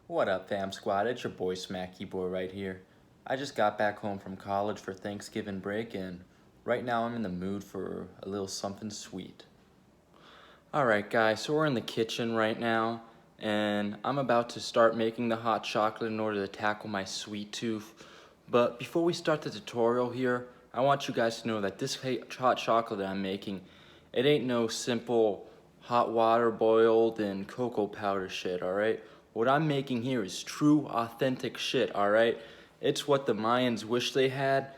What up, fam squad? It's your boy Smackyboi right here. I just got back home from college for Thanksgiving break, and right now I'm in the mood for a little something sweet. Alright guys, so we're in the kitchen right now, and I'm about to start making the hot chocolate in order to tackle my sweet tooth. But before we start the tutorial here, I want you guys to know that this hot chocolate that I'm making, it ain't no simple hot water boiled and cocoa powder shit, alright? What I'm making here is true, authentic shit, alright? It's what the Mayans wish they had.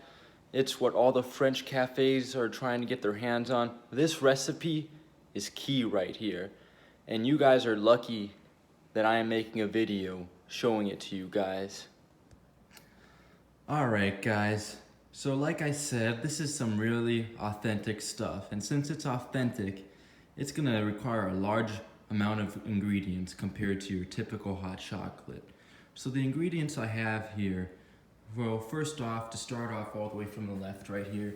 It's what all the French cafes are trying to get their hands on. This recipe is key right here. And you guys are lucky that I am making a video showing it to you guys. Alright guys, so like I said, this is some really authentic stuff. And since it's authentic, it's gonna require a large amount of ingredients compared to your typical hot chocolate. So the ingredients I have here, well, first off, to start off all the way from the left right here,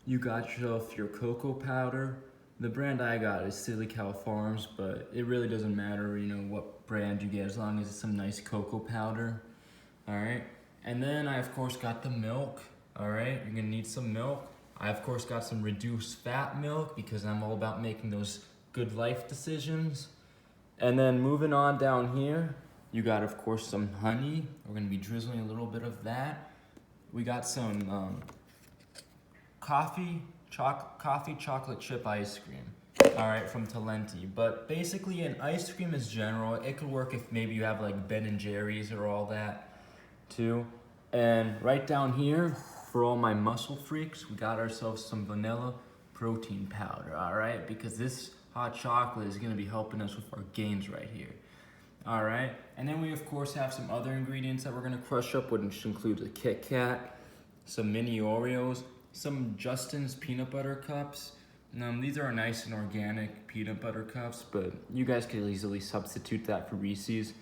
you got yourself your cocoa powder. The brand I got is Silly Cow Farms, but it really doesn't matter, you know, what brand you get as long as it's some nice cocoa powder. Alright, and then I of course got the milk. Alright, you're gonna need some milk. I of course got some reduced fat milk because I'm all about making those good life decisions. And then moving on down here, you got of course some honey. We're gonna be drizzling a little bit of that. We got some coffee chocolate chip ice cream. Alright, from Talenti. But basically an ice cream is general. It could work if maybe you have like Ben and Jerry's or all that too. And right down here, for all my muscle freaks, we got ourselves some vanilla protein powder, alright? Because this hot chocolate is gonna be helping us with our gains right here. Alright, and then we of course have some other ingredients that we're gonna crush up, which includes a Kit Kat, some mini Oreos, some Justin's peanut butter cups. These are nice and organic peanut butter cups, but you guys could easily substitute that for Reese's.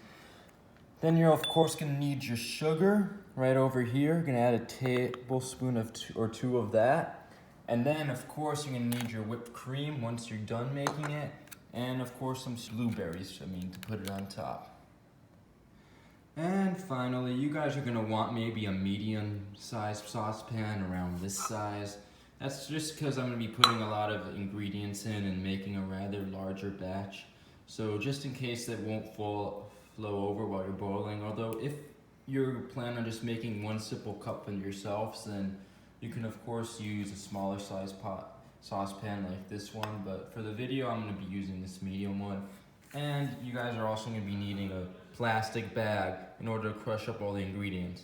Then you're of course gonna need your sugar right over here. You're gonna add a tablespoon or two of that. And then of course you're gonna need your whipped cream once you're done making it. And of course some blueberries, to put it on top. And finally, you guys are gonna want maybe a medium-sized saucepan around this size. That's just because I'm gonna be putting a lot of ingredients in and making a rather larger batch. So just in case that won't flow over while you're boiling, although if you're planning on just making one simple cup for yourselves, then you can of course use a smaller size saucepan like this one, but for the video I'm going to be using this medium one. And you guys are also going to be needing a plastic bag in order to crush up all the ingredients.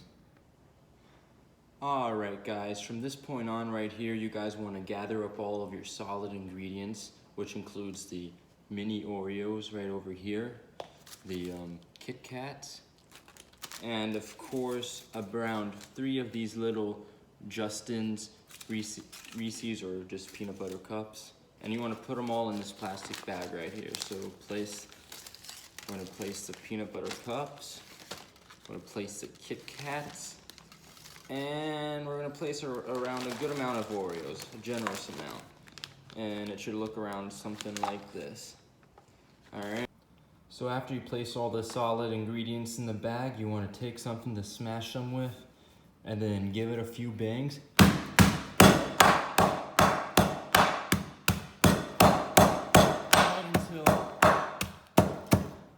Alright guys, from this point on right here, you guys want to gather up all of your solid ingredients, which includes the mini Oreos right over here, the Kit Kats, and of course around 3 of these little Justin's Reese's or just peanut butter cups. And you want to put them all in this plastic bag right here. So we're going to place the peanut butter cups, we're going to place the Kit Kats, and we're going to place around a good amount of Oreos, a generous amount. And it should look around something like this. Alright. So after you place all the solid ingredients in the bag, you want to take something to smash them with, and then give it a few bangs.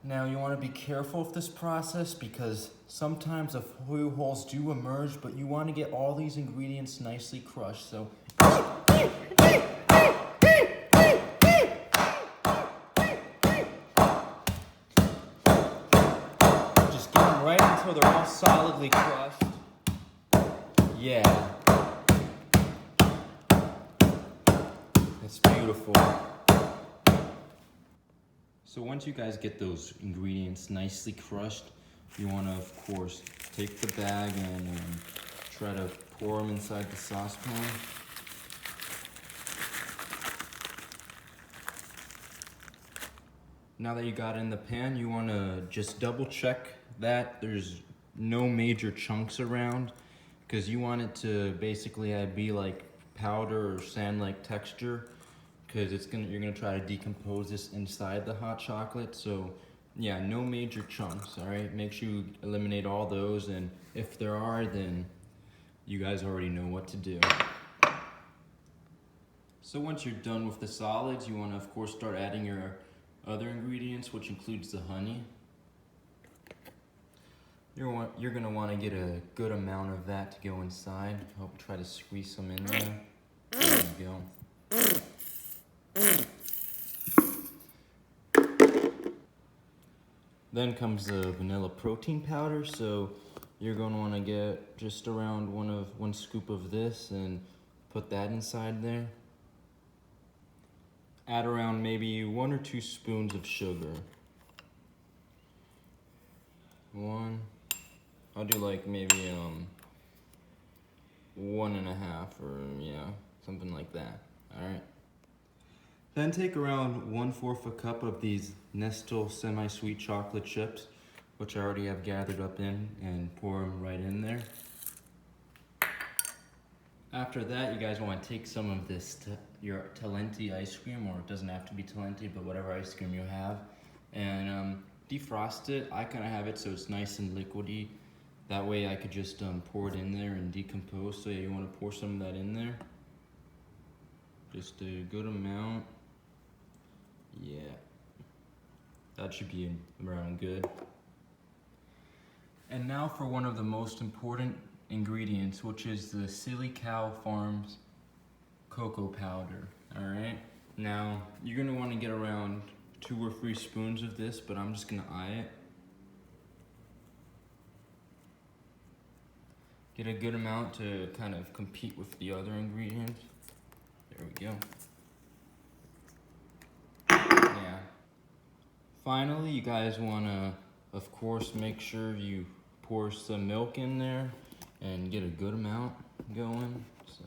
Now you want to be careful with this process because sometimes a few holes do emerge, but you want to get all these ingredients nicely crushed. So just get them right until they're all solidly crushed. Yeah. It's beautiful. So once you guys get those ingredients nicely crushed, you want to of course take the bag and try to pour them inside the saucepan. Now that you got it in the pan, you want to just double check that there's no major chunks around, because you want it to basically be like powder or sand-like texture, because you're gonna try to decompose this inside the hot chocolate. So Yeah, no major chunks, all right? Make sure you eliminate all those, and if there are, then you guys already know what to do. So once you're done with the solids, you want to, of course, start adding your other ingredients, which includes the honey. You're gonna want to get a good amount of that to go inside. Hope try to squeeze some in there. There you go. Then comes the vanilla protein powder. So you're gonna want to get just around one scoop of this and put that inside there. Add around maybe 1 or 2 spoons of sugar. I'll do like maybe 1.5 or yeah, something like that. All right. Then take around 1/4 cup of these Nestle semi-sweet chocolate chips, which I already have gathered up in, and pour them right in there. After that, you guys want to take some of this your Talenti ice cream, or it doesn't have to be Talenti, but whatever ice cream you have, and defrost it. I kind of have it so it's nice and liquidy. That way I could just pour it in there and decompose. So yeah, you want to pour some of that in there. Just a good amount. Yeah, that should be around good. And now for one of the most important ingredients, which is the Silly Cow Farms cocoa powder. All right. Now you're gonna want to get around 2 or 3 spoons of this, but I'm just gonna eye it. Get a good amount to kind of compete with the other ingredients. There we go. Yeah. Finally, you guys wanna, of course, make sure you pour some milk in there and get a good amount going. So,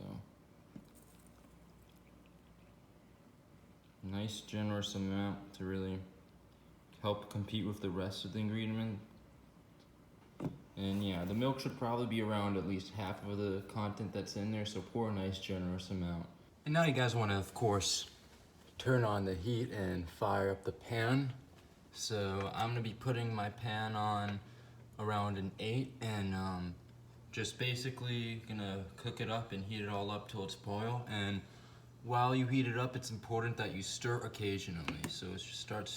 nice generous amount to really help compete with the rest of the ingredient. And yeah, the milk should probably be around at least half of the content that's in there, so pour a nice generous amount. And now you guys want to, of course, turn on the heat and fire up the pan. So I'm gonna be putting my pan on around an 8 and just basically gonna cook it up and heat it all up till it's boil. And while you heat it up, it's important that you stir occasionally. So just start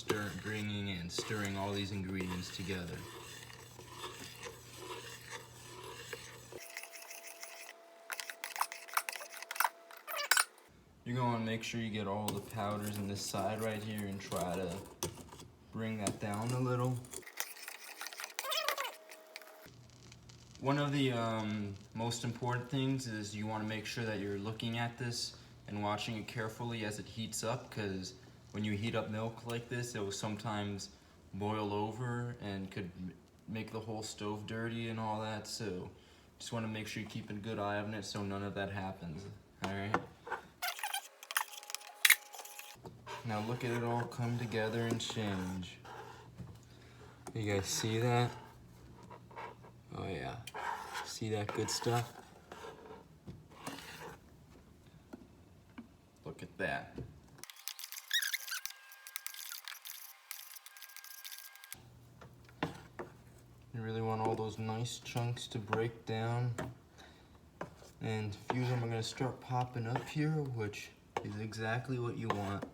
bringing and stirring all these ingredients together. You're going to make sure you get all the powders in this side right here and try to bring that down a little. One of the most important things is you want to make sure that you're looking at this and watching it carefully as it heats up, because when you heat up milk like this, it will sometimes boil over and could make the whole stove dirty and all that. So just want to make sure you keep a good eye on it so none of that happens. All right. Now look at it all come together and change. You guys see that? Oh yeah. See that good stuff? Look at that. You really want all those nice chunks to break down. And a few of them are gonna start popping up here, which is exactly what you want.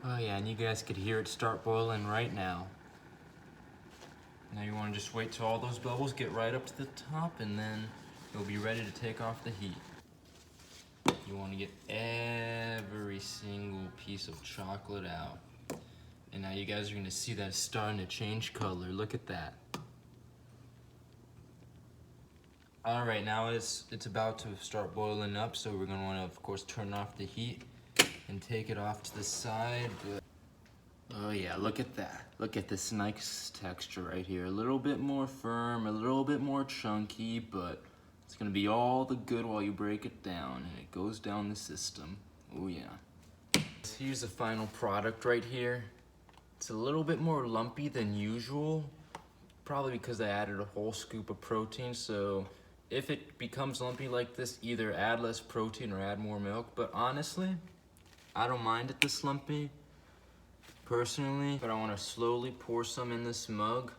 Oh yeah, and you guys could hear it start boiling right now. Now you want to just wait till all those bubbles get right up to the top, and then you'll be ready to take off the heat. You want to get every single piece of chocolate out. And now you guys are going to see that it's starting to change color. Look at that. All right, now it's about to start boiling up, so we're going to want to, of course, turn off the heat and take it off to the side. Oh yeah, look at that. Look at this nice texture right here. A little bit more firm, a little bit more chunky, but it's gonna be all the good while you break it down and it goes down the system. Oh yeah. Here's the final product right here. It's a little bit more lumpy than usual, probably because I added a whole scoop of protein. So if it becomes lumpy like this, either add less protein or add more milk. But honestly, I don't mind it this lumpy. personally, but I want to slowly pour some in this mug.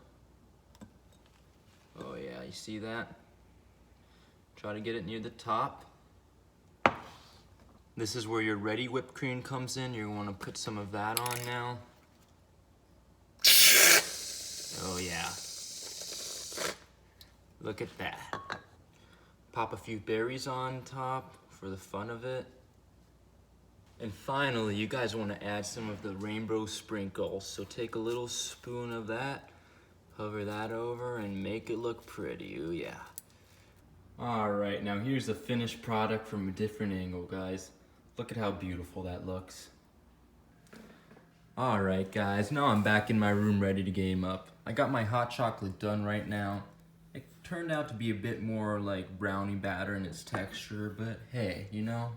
Oh yeah, you see that? Try to get it near the top. This is where your ready whipped cream comes in. You want to put some of that on now. Oh yeah. Look at that. Pop a few berries on top for the fun of it. And finally, you guys want to add some of the rainbow sprinkles. So take a little spoon of that, hover that over, and make it look pretty. Oh yeah. Alright, now here's the finished product from a different angle, guys. Look at how beautiful that looks. Alright guys, now I'm back in my room ready to game up. I got my hot chocolate done right now. It turned out to be a bit more like brownie batter in its texture, but hey, you know,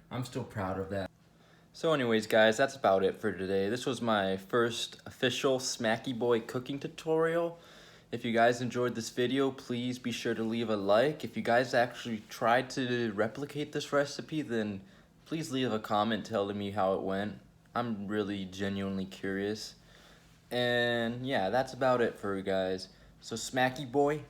I'm still proud of that. So anyways guys, that's about it for today. This was my first official Smackyboi cooking tutorial. If you guys enjoyed this video, please be sure to leave a like. If you guys actually tried to replicate this recipe, then please leave a comment telling me how it went. I'm really genuinely curious. And yeah, that's about it for you guys. So Smackyboi,